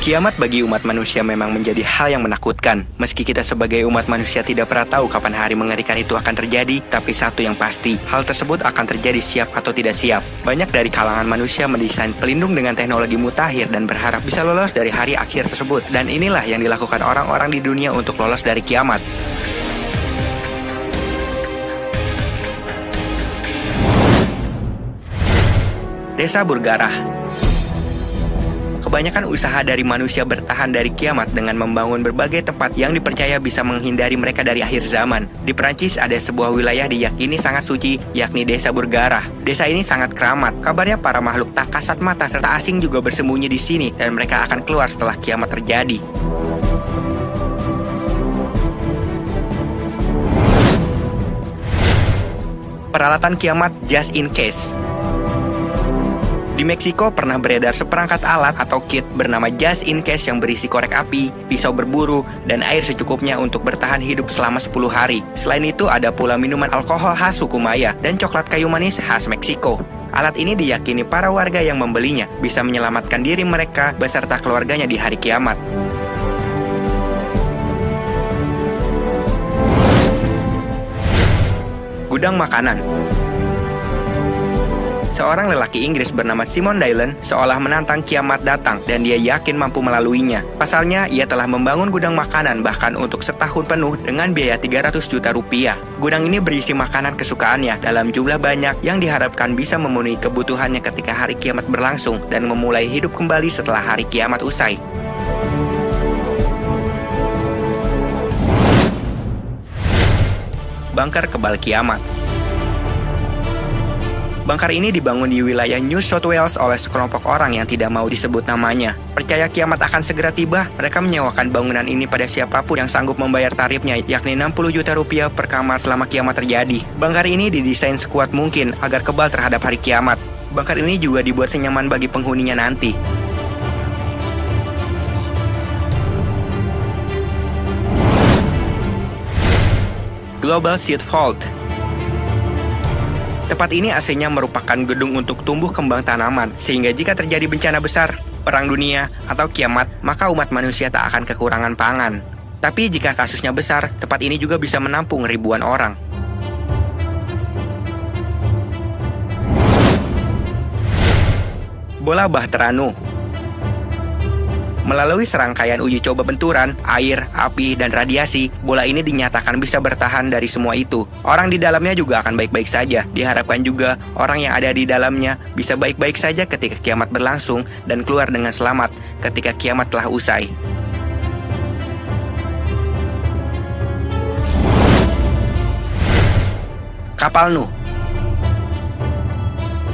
Kiamat bagi umat manusia memang menjadi hal yang menakutkan. Meski kita sebagai umat manusia tidak pernah tahu kapan hari mengerikan itu akan terjadi, tapi satu yang pasti, hal tersebut akan terjadi siap atau tidak siap. Banyak dari kalangan manusia mendesain pelindung dengan teknologi mutakhir dan berharap bisa lolos dari hari akhir tersebut. Dan inilah yang dilakukan orang-orang di dunia untuk lolos dari kiamat. Desa Burgarah. Kebanyakan usaha dari manusia bertahan dari kiamat dengan membangun berbagai tempat yang dipercaya bisa menghindari mereka dari akhir zaman. Di Perancis ada sebuah wilayah diyakini sangat suci, yakni Desa Burgarah. Desa ini sangat keramat. Kabarnya para makhluk tak kasat mata serta asing juga bersembunyi di sini dan mereka akan keluar setelah kiamat terjadi. Peralatan kiamat just in case. Di Meksiko pernah beredar seperangkat alat atau kit bernama Just in Case yang berisi korek api, pisau berburu, dan air secukupnya untuk bertahan hidup selama 10 hari. Selain itu ada pula minuman alkohol khas suku Maya dan coklat kayu manis khas Meksiko. Alat ini diyakini para warga yang membelinya bisa menyelamatkan diri mereka beserta keluarganya di hari kiamat. Gudang makanan. Seorang lelaki Inggris bernama Simon Dylan seolah menantang kiamat datang dan dia yakin mampu melaluinya. Pasalnya, ia telah membangun gudang makanan bahkan untuk setahun penuh dengan biaya 300 juta rupiah. Gudang ini berisi makanan kesukaannya dalam jumlah banyak yang diharapkan bisa memenuhi kebutuhannya ketika hari kiamat berlangsung dan memulai hidup kembali setelah hari kiamat usai. Bunker kebal kiamat. Bunker ini dibangun di wilayah New South Wales oleh sekelompok orang yang tidak mau disebut namanya. Percaya kiamat akan segera tiba, mereka menyewakan bangunan ini pada siapapun yang sanggup membayar tarifnya, yakni 60 juta rupiah per kamar selama kiamat terjadi. Bunker ini didesain sekuat mungkin agar kebal terhadap hari kiamat. Bunker ini juga dibuat senyaman bagi penghuninya nanti. Global Seed Vault. Tempat ini aslinya merupakan gedung untuk tumbuh kembang tanaman, sehingga jika terjadi bencana besar, perang dunia, atau kiamat, maka umat manusia tak akan kekurangan pangan. Tapi jika kasusnya besar, tempat ini juga bisa menampung ribuan orang. Bola Bahteranu. Melalui serangkaian uji coba benturan, air, api, dan radiasi, bola ini dinyatakan bisa bertahan dari semua itu. Orang di dalamnya juga akan baik-baik saja. Diharapkan juga orang yang ada di dalamnya bisa baik-baik saja ketika kiamat berlangsung dan keluar dengan selamat ketika kiamat telah usai. Kapal Nuh.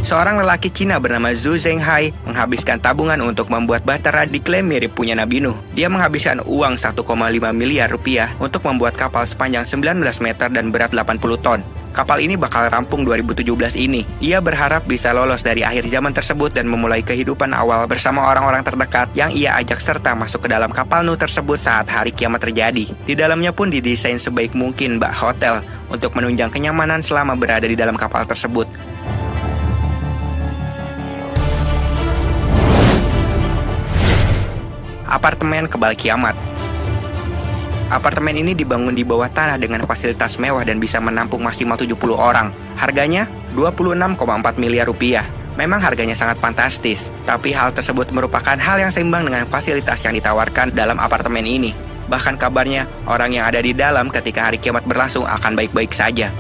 Seorang lelaki Cina bernama Zhu Zhenghai menghabiskan tabungan untuk membuat bahtera diklaim mirip punya Nabi Nuh. Dia menghabiskan uang 1,5 miliar rupiah untuk membuat kapal sepanjang 19 meter dan berat 80 ton. Kapal ini bakal rampung 2017 ini. Ia berharap bisa lolos dari akhir zaman tersebut dan memulai kehidupan awal bersama orang-orang terdekat yang ia ajak serta masuk ke dalam kapal Nuh tersebut saat hari kiamat terjadi. Di dalamnya pun didesain sebaik mungkin bak hotel untuk menunjang kenyamanan selama berada di dalam kapal tersebut. Apartemen kebal kiamat. Apartemen ini dibangun di bawah tanah dengan fasilitas mewah dan bisa menampung maksimal 70 orang. Harganya 26,4 miliar rupiah. Memang harganya sangat fantastis, tapi hal tersebut merupakan hal yang seimbang dengan fasilitas yang ditawarkan dalam apartemen ini. Bahkan kabarnya, orang yang ada di dalam ketika hari kiamat berlangsung akan baik-baik saja.